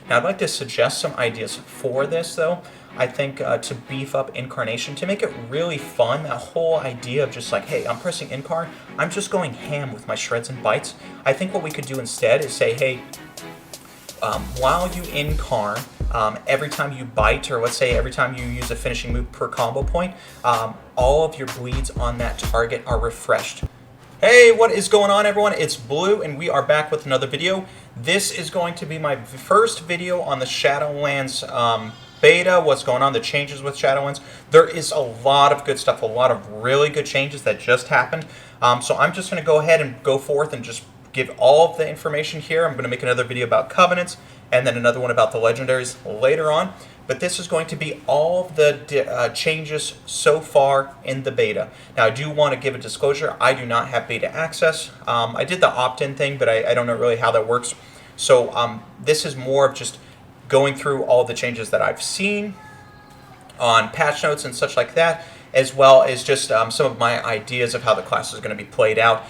Now, I'd like to suggest some ideas for this, though. I think to beef up Incarnation, to make it really fun, that whole idea of just like, hey, I'm pressing Incar, I'm just going ham with my shreds and bites. I think what we could do instead is say, hey, while you Incar, every time you bite, or let's say every time you use a finishing move per combo point, all of your bleeds on that target are refreshed. Hey, what is going on, everyone? It's Blue, and we are back with another video. This is going to be my first video on the Shadowlands beta, what's going on, the changes with Shadowlands. There is a lot of good stuff, a lot of really good changes that just happened. So I'm just going to go ahead and go forth and just give all of the information here. I'm going to make another video about Covenants, and then another one about the Legendaries later on. But this is going to be all of the changes so far in the beta. Now, I do want to give a disclosure. I do not have beta access. I did the opt-in thing, but I don't know really how that works. So this is more of just going through all the changes that I've seen on patch notes and such like that, as well as just some of my ideas of how the class is going to be played out,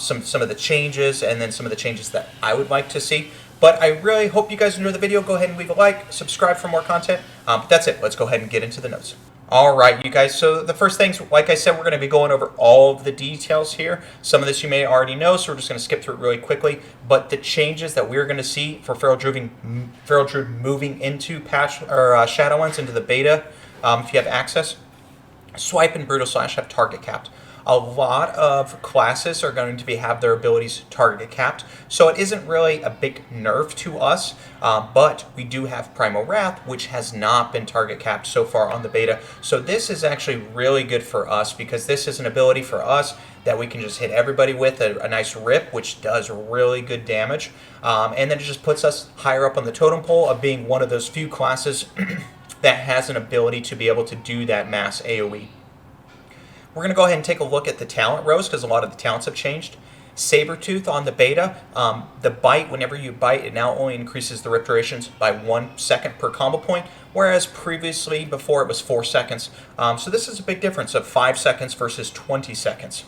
some of the changes, and then some of the changes that I would like to see. But I really hope you guys enjoy the video. Go ahead and leave a like, subscribe for more content. But that's it. Let's go ahead and get into the notes. All right, you guys. So the first things, like I said, we're going to be going over all of the details here. Some of this you may already know, so we're just going to skip through it really quickly. But the changes that we're going to see for Feral Druid moving into patch or Shadowlands into the beta, if you have access, Swipe and Brutal Slash have target capped. A lot of classes are going to have their abilities target capped, so it isn't really a big nerf to us, but we do have Primal Wrath, which has not been target capped so far on the beta. So this is actually really good for us, because this is an ability for us that we can just hit everybody with a nice rip, which does really good damage, and then it just puts us higher up on the totem pole of being one of those few classes that has an ability to be able to do that mass AoE. We're going to go ahead and take a look at the talent rows, because a lot of the talents have changed. Sabretooth on the beta, the bite, whenever you bite, it now only increases the rip durations by 1 second per combo point, whereas previously, before, it was 4 seconds. So this is a big difference of 5 seconds versus 20 seconds.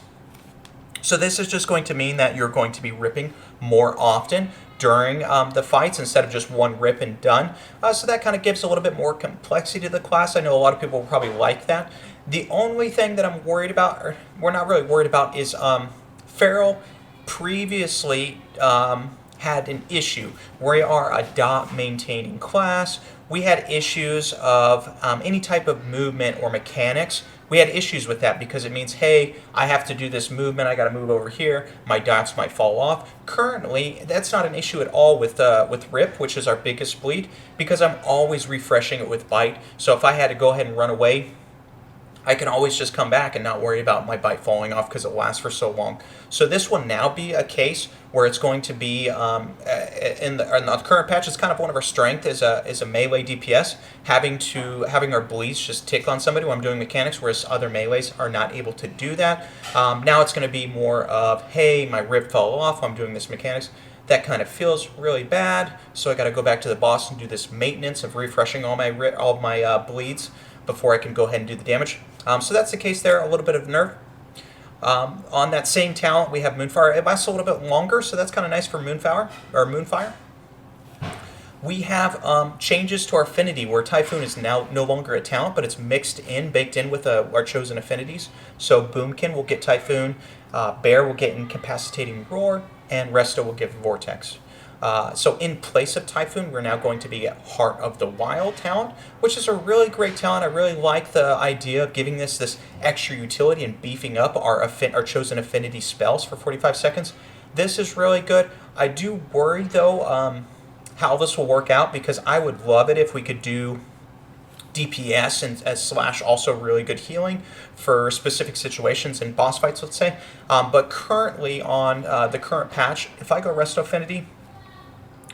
So this is just going to mean that you're going to be ripping more often during the fights instead of just one rip and done. So that kind of gives a little bit more complexity to the class. I know a lot of people will probably like that. The only thing that I'm worried about, or we're not really worried about, is Feral previously had an issue. We are a dot maintaining class. We had issues of any type of movement or mechanics. We had issues with that because it means, hey, I have to do this movement, I got to move over here, my dots might fall off. Currently, that's not an issue at all with Rip, which is our biggest bleed, because I'm always refreshing it with Bite. So if I had to go ahead and run away, I can always just come back and not worry about my bite falling off because it lasts for so long. So this will now be a case where it's going to be, in the current patch, it's kind of one of our strengths is a melee DPS, having our bleeds just tick on somebody when I'm doing mechanics, whereas other melees are not able to do that. Now it's going to be more of, hey, my rip fell off while I'm doing this mechanics. That kind of feels really bad, so I got to go back to the boss and do this maintenance of refreshing all of my bleeds before I can go ahead and do the damage. So that's the case there, a little bit of nerf. On that same talent, we have Moonfire. It lasts a little bit longer, so that's kind of nice for Moonfire. We have changes to our affinity, where Typhoon is now no longer a talent, but it's baked in with our chosen affinities. So Boomkin will get Typhoon, Bear will get Incapacitating Roar, and Resto will give Vortex. So in place of Typhoon, we're now going to be at Heart of the Wild talent, which is a really great talent. I really like the idea of giving this extra utility and beefing up our chosen affinity spells for 45 seconds. This is really good. I do worry, though, how this will work out, because I would love it if we could do DPS and slash also really good healing for specific situations in boss fights, let's say. But currently on the current patch, if I go Resto Affinity,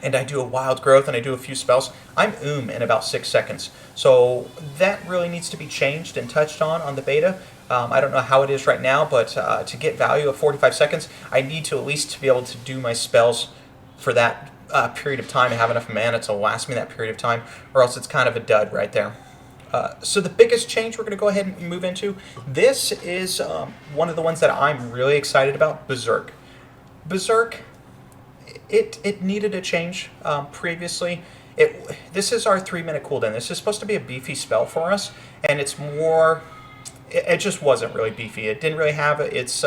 and I do a Wild Growth and I do a few spells, I'm in about 6 seconds. So that really needs to be changed and touched on the beta. I don't know how it is right now, but to get value of 45 seconds, I need to at least be able to do my spells for that period of time and have enough mana to last me that period of time, or else it's kind of a dud right there. So the biggest change we're going to go ahead and move into, this is one of the ones that I'm really excited about, Berserk. Berserk it needed a change previously. This is our 3 minute cooldown. This is supposed to be a beefy spell for us, and it's more. It just wasn't really beefy. It didn't really have its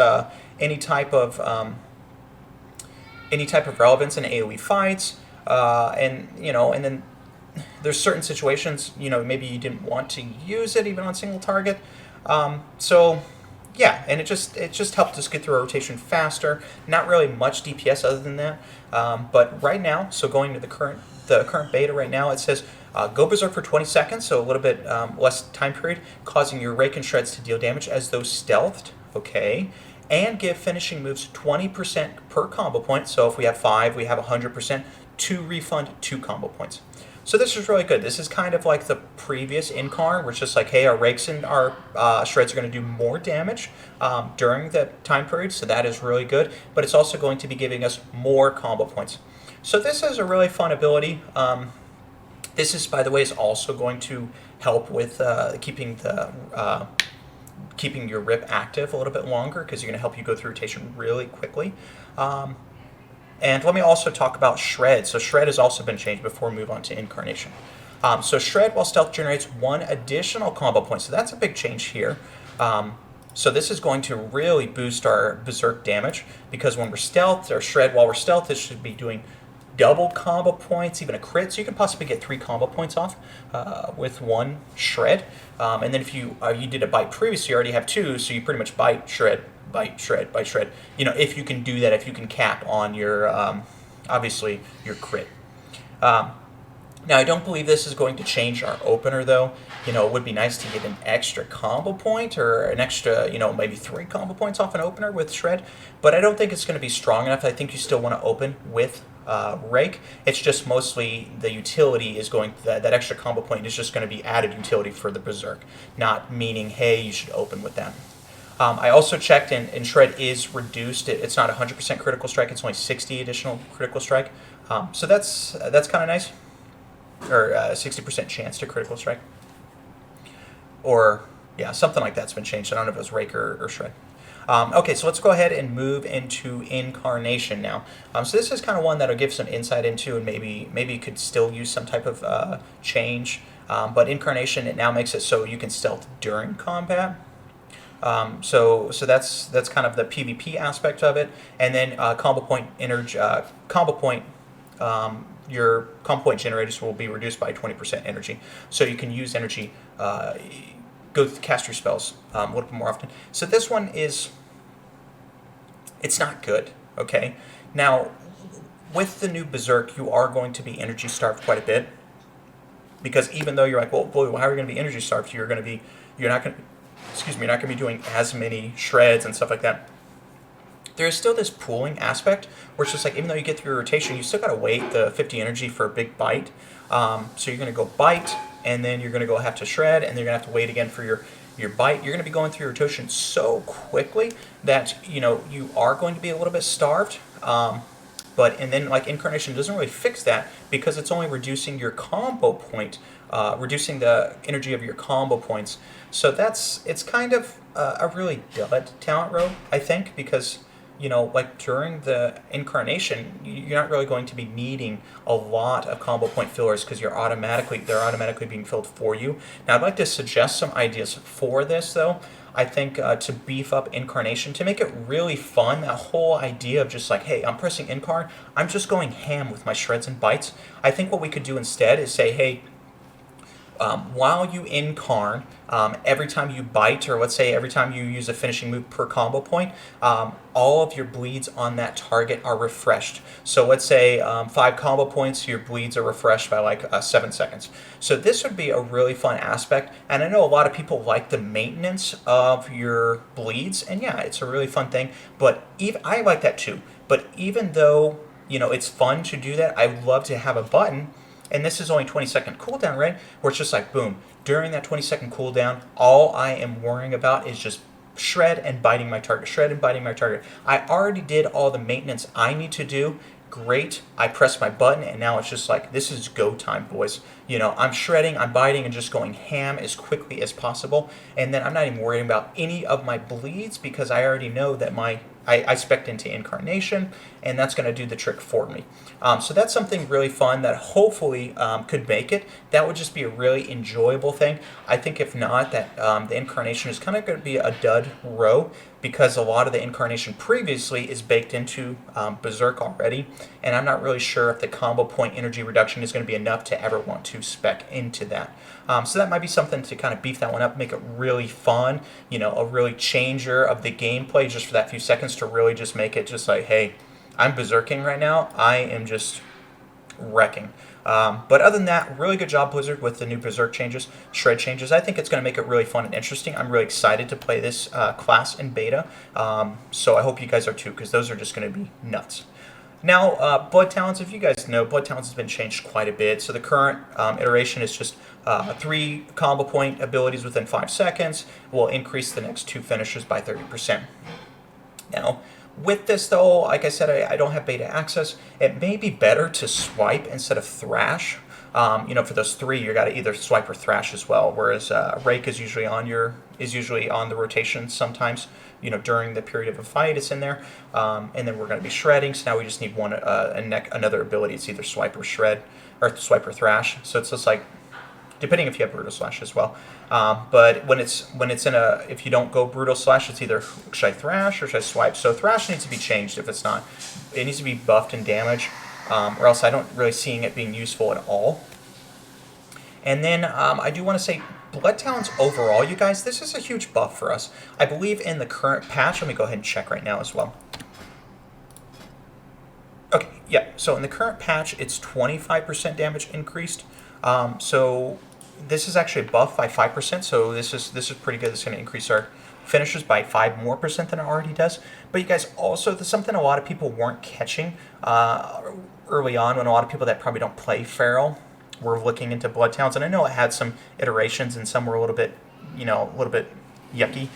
any type of relevance in AOE fights, and and then there's certain situations maybe you didn't want to use it even on single target. So yeah, and it just helped us get through a rotation faster. Not really much DPS other than that. But right now, so going to the current beta right now, it says go berserk for 20 seconds, so a little bit less time period, causing your rake and shreds to deal damage as though stealthed. Okay. And give finishing moves 20% per combo point. So if we have 5, we have 100% to refund 2 combo points. So this is really good. This is kind of like the previous Incarn, where it's just like, hey, our rakes and our shreds are going to do more damage during the time period, so that is really good. But it's also going to be giving us more combo points. So this is a really fun ability. This is, by the way, is also going to help with keeping your rip active a little bit longer, because you're going to help you go through rotation really quickly. And let me also talk about Shred. So Shred has also been changed before we move on to Incarnation. So Shred, while stealth, generates 1 additional combo point. So that's a big change here. So this is going to really boost our berserk damage, because when we're stealth, or Shred while we're stealth, this should be doing double combo points, even a crit. So you can possibly get 3 combo points off with 1 Shred. And then if you did a bite previously, you already have 2, so you pretty much bite, shred, bite, shred, bite, shred. If you can do that, if you can cap on your, obviously, your crit. Now, I don't believe this is going to change our opener, though. It would be nice to get an extra combo point, or an extra, maybe 3 combo points off an opener with Shred. But I don't think it's going to be strong enough. I think you still want to open with Rake. It's just mostly the utility is going, that extra combo point is just going to be added utility for the Berserk, not meaning, hey, you should open with that. I also checked, and Shred is reduced. It's not 100% critical strike. It's only 60 additional critical strike. So that's kind of nice. Or 60% chance to critical strike. Or, yeah, something like that's been changed. I don't know if it was Rake or Shred. Okay, so let's go ahead and move into Incarnation now. So this is kind of one that'll give some insight into, and maybe you could still use some type of change. But Incarnation, it now makes it so you can stealth during combat. So that's kind of the PvP aspect of it. And then combo point energy, your combo point generators will be reduced by 20% energy. So you can use energy, cast your spells a little bit more often. So this one it's not good, okay? Now, with the new Berserk, you are going to be energy starved quite a bit. Because even though you're like, well, boy, how are you going to be energy starved? You're not going to be doing as many shreds and stuff like that. There is still this pooling aspect, where it's just like, even though you get through your rotation, you still got to wait the 50 energy for a big bite. So you're going to go bite, and then you're going to go have to shred, and then you're going to have to wait again for your bite. You're going to be going through your rotation so quickly that, you are going to be a little bit starved. And then like Incarnation doesn't really fix that, because it's only reducing your combo point, reducing the energy of your combo points. So it's kind of a really dud talent row, I think, because like during the Incarnation, you're not really going to be needing a lot of combo point fillers, because they're automatically being filled for you. Now, I'd like to suggest some ideas for this, though. I think to beef up Incarnation, to make it really fun, that whole idea of just like, hey, I'm pressing Incarn, I'm just going ham with my shreds and bites. I think what we could do instead is say, hey, while you Incarn, every time you bite, or let's say every time you use a finishing move per combo point, all of your bleeds on that target are refreshed. So let's say 5 combo points, your bleeds are refreshed by like 7 seconds. So this would be a really fun aspect, and I know a lot of people like the maintenance of your bleeds, and yeah, it's a really fun thing, but I like that too. But even though, it's fun to do that, I'd love to have a button. And this is only 20-second cooldown, right? Where it's just like, boom, during that 20-second cooldown, all I am worrying about is just shred and biting my target, shred and biting my target. I already did all the maintenance I need to do. Great. I press my button, and now it's just like, this is go time, boys. I'm shredding, I'm biting, and just going ham as quickly as possible. And then I'm not even worrying about any of my bleeds, because I already know that my I spec'd into Incarnation, and that's going to do the trick for me. So that's something really fun that hopefully could make it. That would just be a really enjoyable thing. I think if not, that the Incarnation is kind of going to be a dud row, because a lot of the Incarnation previously is baked into Berserk already, and I'm not really sure if the combo point energy reduction is going to be enough to ever want to spec into that. So that might be something to kind of beef that one up, make it really fun, a really changer of the gameplay just for that few seconds, to really just make it just like, hey, I'm berserking right now. I am just wrecking. But other than that, really good job, Blizzard, with the new Berserk changes, Shred changes. I think it's going to make it really fun and interesting. I'm really excited to play this class in beta. So I hope you guys are too, because those are just going to be nuts. Now, Blood Talents, if you guys know, Blood Talents has been changed quite a bit. So the current iteration is just 3 combo point abilities within 5 seconds. Will increase the next 2 finishers by 30%. Now, with this though, like I said, I don't have beta access. It may be better to swipe instead of thrash. For those 3, you got to either swipe or thrash as well. Whereas rake is usually on the rotation sometimes. During the period of a fight, it's in there. And then we're going to be shredding. So now we just need another ability. It's either swipe or shred, or swipe or thrash. So it's just like, depending if you have brutal slash as well. But if you don't go brutal slash, it's either should I thrash or should I swipe? So thrash needs to be changed. If it's not, it needs to be buffed in damage, or else I don't really seeing it being useful at all. And then I do want to say, Blood Talents overall, you guys, this is a huge buff for us. I believe in the current patch. Let me go ahead and check right now as well. Okay, yeah. So in the current patch, it's 25% damage increased. So this is actually buffed by 5%, so this is pretty good. It's going to increase our finishers by 5% more than it already does. But you guys, also, there's something a lot of people weren't catching early on, when a lot of people that probably don't play Feral were looking into Blood Talents, and I know it had some iterations, and some were a little bit yucky.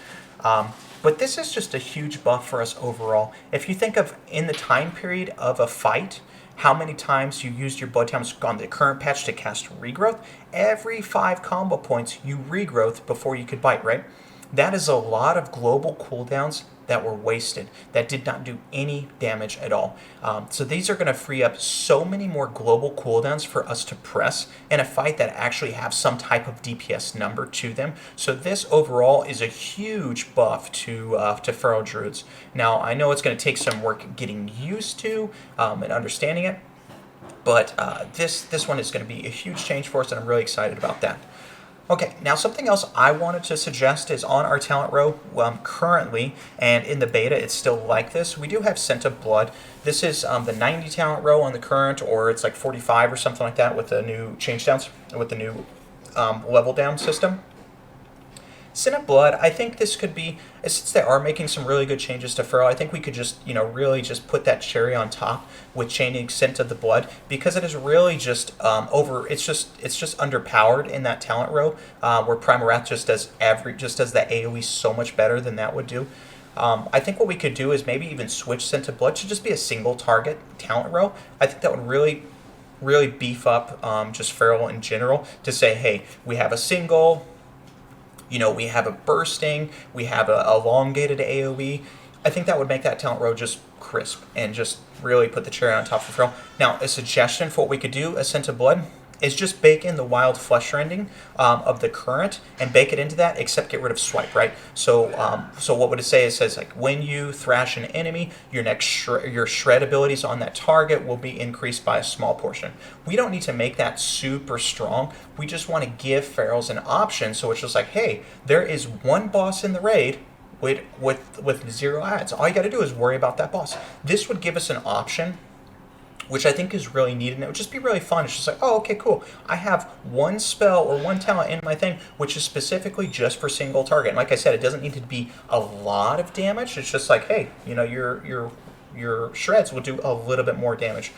But this is just a huge buff for us overall. If you think of in the time period of a fight, how many times you used your Blood Talents on the current patch to cast Regrowth, every 5 combo points you regrowth before you could bite, right? That is a lot of global cooldowns that were wasted, that did not do any damage at all. So these are going to free up so many more global cooldowns for us to press in a fight that actually have some type of DPS number to them. So this overall is a huge buff to Feral Druids. Now, I know it's going to take some work getting used to and understanding it, but this one is going to be a huge change for us, and I'm really excited about that. Okay, now something else I wanted to suggest is on our talent row currently, and in the beta it's still like this. We do have Scent of Blood. This is the 90 talent row on the current, or it's like 45 or something like that with the new change downs, with the new level down system. Scent of Blood, I think this could be, since they are making some really good changes to Feral, I think we could just, really just put that cherry on top with changing Scent of the Blood, because it is really just it's just underpowered in that talent row, where Primal Wrath just does that AoE so much better than that would do. I think what we could do is maybe even switch Scent of Blood to just be a single target talent row. I think that would really beef up just Feral in general, to say, hey, we have a single, we have a bursting, we have a elongated AoE. I think that would make that talent row just crisp and just really put the cherry on top of Feral. Now, a suggestion for what we could do, Scent of Blood, is just bake in the wild flesh rending of the current, and bake it into that, except get rid of swipe, right? So what would it say? It says, like, when you thrash an enemy, your shred abilities on that target will be increased by a small portion. We don't need to make that super strong. We just want to give Ferals an option, so it's just like, hey, there is one boss in the raid with 0 ads. All you got to do is worry about that boss. This would give us an option, which I think is really needed, and it would just be really fun. It's just like, oh, okay, cool. I have one spell or one talent in my thing, which is specifically just for single target. And like I said, it doesn't need to be a lot of damage. It's just like, hey, your shreds will do a little bit more damage.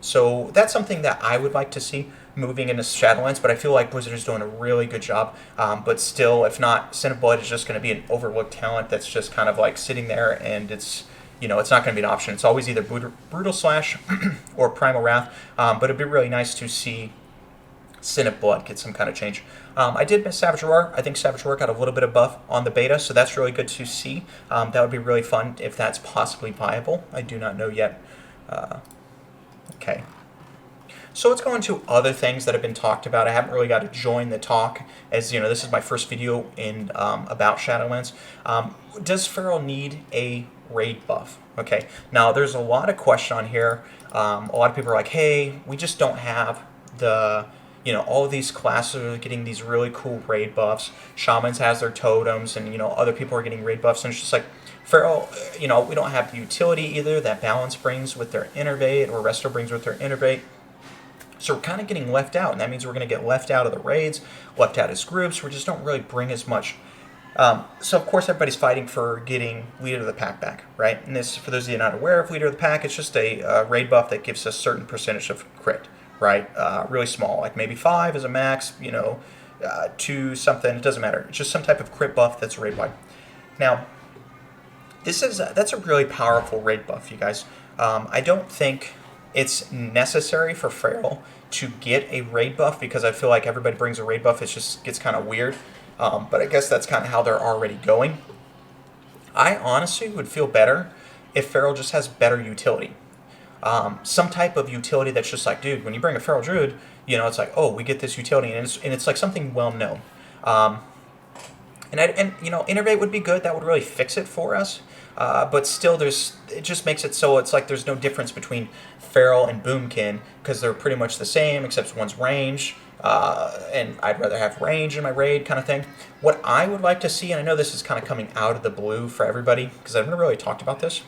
So that's something that I would like to see moving into Shadowlands, but I feel like Blizzard is doing a really good job. But still, if not, Scent of Blood is just going to be an overlooked talent that's just kind of like sitting there, and it's it's not going to be an option. It's always either Brutal Slash or Primal Wrath, but it'd be really nice to see Sin of Blood gets some kind of change. I did miss Savage Roar. I think Savage Roar got a little bit of buff on the beta, so that's really good to see. That would be really fun if that's possibly viable. I do not know yet. Okay. So let's go into other things that have been talked about. I haven't really got to join the talk, as you know, this is my first video in about Shadowlands. Does Feral need a raid buff? Okay, now there's a lot of question on here. A lot of people are like, hey, we just don't have the, you know, all of these classes are getting these really cool raid buffs. Shamans has their totems, and, you know, other people are getting raid buffs, and it's just like, Feral, you know, we don't have the utility either that Balance brings with their Innervate, or Resto brings with their Innervate. So we're kind of getting left out, and that means we're going to get left out of the raids, left out as groups. We just don't really bring as much. So of course everybody's fighting for getting Leader of the Pack back, right? And this, for those of you not aware of Leader of the Pack, it's just a raid buff that gives us a certain percentage of crit, right? Really small, like maybe 5 is a max, you know, 2 something, it doesn't matter. It's just some type of crit buff that's raid wide. Now, that's a really powerful raid buff, you guys. I don't think it's necessary for Feral to get a raid buff, because I feel like everybody brings a raid buff. It just gets kind of weird. But I guess that's kind of how they're already going. I honestly would feel better if Feral just has better utility. Some type of utility that's just like, dude, when you bring a Feral Druid, you know, it's like, oh, we get this utility, and it's like something well known. And you know, Innervate would be good. That would really fix it for us. But still, it just makes it so it's like there's no difference between Feral and Boomkin, because they're pretty much the same, except one's range. And I'd rather have range in my raid kind of thing. What I would like to see, and I know this is kind of coming out of the blue for everybody, because I've never really talked about this.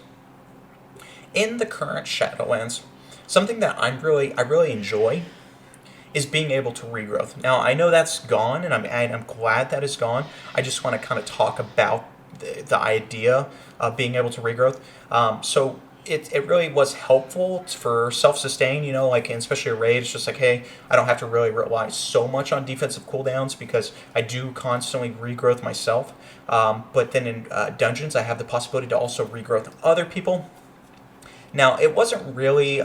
In the current Shadowlands, something that I really enjoy is being able to regrowth. Now, I know that's gone, and I'm glad that is gone. I just want to kind of talk about the idea of being able to regrowth. So it really was helpful for self-sustain, you know, like, and especially a raid. It's just like, hey, I don't have to really rely so much on defensive cooldowns, because I do constantly regrowth myself. But then in dungeons, I have the possibility to also regrowth other people. Now, it wasn't really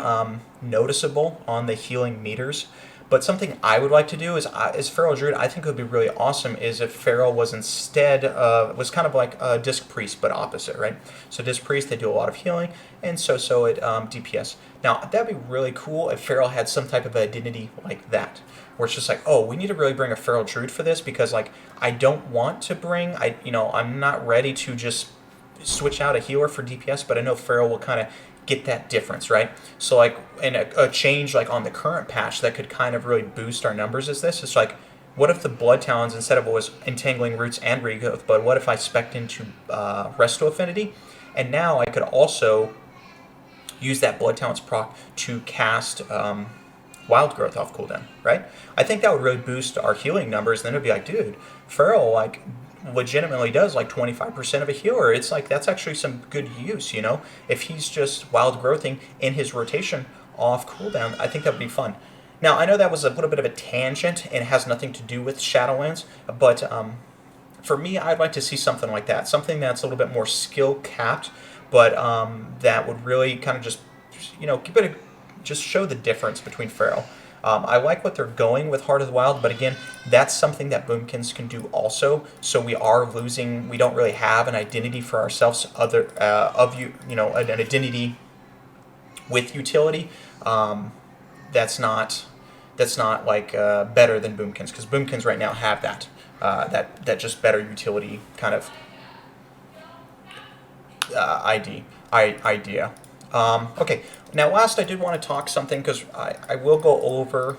noticeable on the healing meters, but something I would like to do is Feral Druid, I think it would be really awesome, is if Feral was instead was kind of like a Disc Priest, but opposite, right? So Disc Priest, they do a lot of healing, and so at DPS. Now, that'd be really cool if Feral had some type of identity like that, where it's just like, oh, we need to really bring a Feral Druid for this, because, like, I don't want to bring, I'm not ready to just switch out a healer for DPS, but I know Feral will kind of get that difference, right? So, like, in a change like on the current patch that could kind of really boost our numbers is this. It's like, what if the Blood Talons, instead of what was Entangling Roots and Regrowth, but what if I spec'd into Resto Affinity, and now I could also use that Blood Talons proc to cast Wild Growth off cooldown, right? I think that would really boost our healing numbers, and then it'd be like, dude, Feral, like, legitimately does like 25% of a healer. It's like, that's actually some good use, you know? If he's just wild growthing in his rotation off cooldown, I think that would be fun. Now, I know that was a little bit of a tangent and it has nothing to do with Shadowlands, but for me, I'd like to see something like that. Something that's a little bit more skill capped, but that would really kind of just, you know, just show the difference between Feral. I like what they're going with Heart of the Wild, but again, that's something that Boomkins can do also. So we don't really have an identity for ourselves an identity with utility. That's not like better than Boomkins, because Boomkins right now have that just better utility kind of idea. Okay, now last I did want to talk something, because I will go over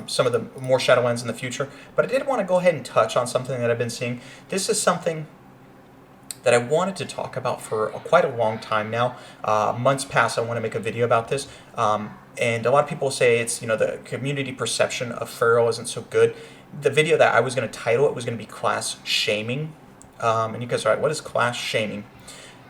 some of the more Shadowlands in the future, but I did want to go ahead and touch on something that I've been seeing. This is something that I wanted to talk about for quite a long time now. Months past, I want to make a video about this, and a lot of people say it's, you know, the community perception of Feral isn't so good. The video that I was going to title it was going to be Class Shaming, and you guys are like, what is class shaming?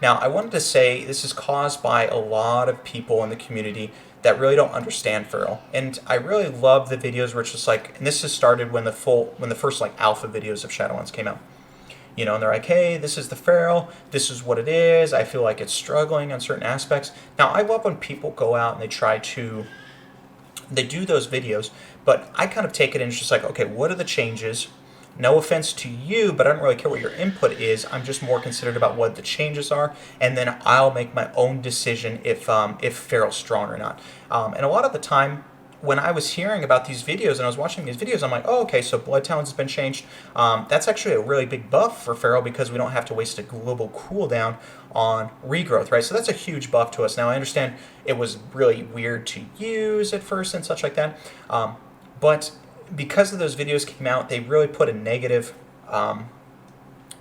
Now, I wanted to say this is caused by a lot of people in the community that really don't understand Feral. And I really love the videos where it's just like, and this has started when the first like alpha videos of Shadowlands came out. You know, and they're like, hey, this is the Feral, this is what it is, I feel like it's struggling on certain aspects. Now, I love when people go out and they try to they do those videos, but I kind of take it and it's just like, okay, what are the changes? No offense to you, but I don't really care what your input is. I'm just more considerate about what the changes are, and then I'll make my own decision if Farrell's strong or not. And a lot of the time, when I was hearing about these videos and I was watching these videos, I'm like, oh, okay, so Blood Talons has been changed. That's actually a really big buff for Farrell because we don't have to waste a global cooldown on regrowth, right? So that's a huge buff to us. Now, I understand it was really weird to use at first and such like that, but because of those videos came out, they really put a negative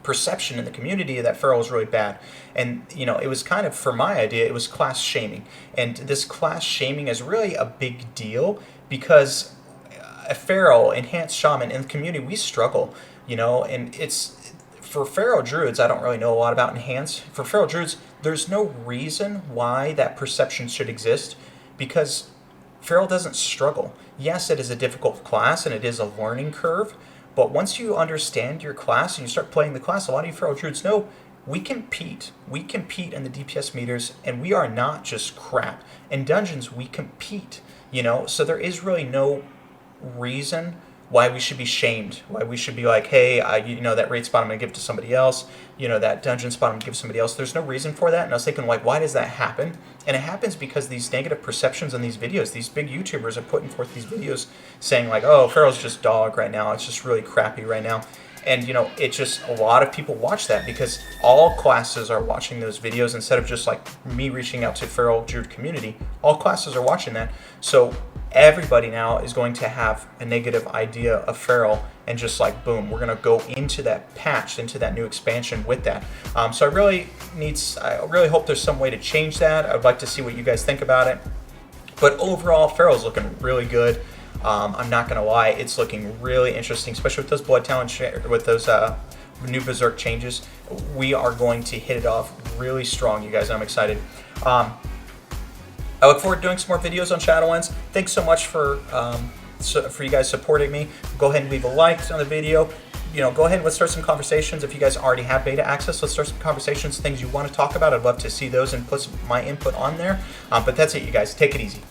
perception in the community that Farrell was really bad. And, you know, it was kind of, for my idea, it was class shaming. And this class shaming is really a big deal because Farrell, Enhanced Shaman, in the community, we struggle, you know, and it's, for Pharaoh Druids, I don't really know a lot about Enhanced. For Pharaoh Druids, there's no reason why that perception should exist because Feral doesn't struggle. Yes, it is a difficult class and it is a learning curve, but once you understand your class and you start playing the class, a lot of you Feral Druids know we compete. We compete in the DPS meters and we are not just crap. In dungeons, we compete, you know, so there is really no reason why we should be shamed, why we should be like, hey, you know, that raid spot I'm going to give to somebody else, you know, that dungeon spot I'm going to give somebody else. There's no reason for that. And I was thinking, like, why does that happen? And it happens because these negative perceptions on these videos, these big YouTubers are putting forth these videos saying like, oh, Pharaoh's just dog right now. It's just really crappy right now. And, you know, it just, a lot of people watch that because all classes are watching those videos instead of just like me reaching out to Feral Druid community. All classes are watching that. So everybody now is going to have a negative idea of Feral and just like, boom, we're going to go into that patch, into that new expansion with that. So I really hope there's some way to change that. I'd like to see what you guys think about it. But overall, Feral's looking really good. I'm not going to lie, it's looking really interesting, especially with those Blood Talon, with those new Berserk changes. We are going to hit it off really strong, you guys. I'm excited. I look forward to doing some more videos on Shadowlands. Thanks so much for you guys supporting me. Go ahead and leave a like on the video. You know, go ahead and let's start some conversations. If you guys already have beta access, let's start some conversations, things you want to talk about. I'd love to see those and put my input on there. But that's it, you guys. Take it easy.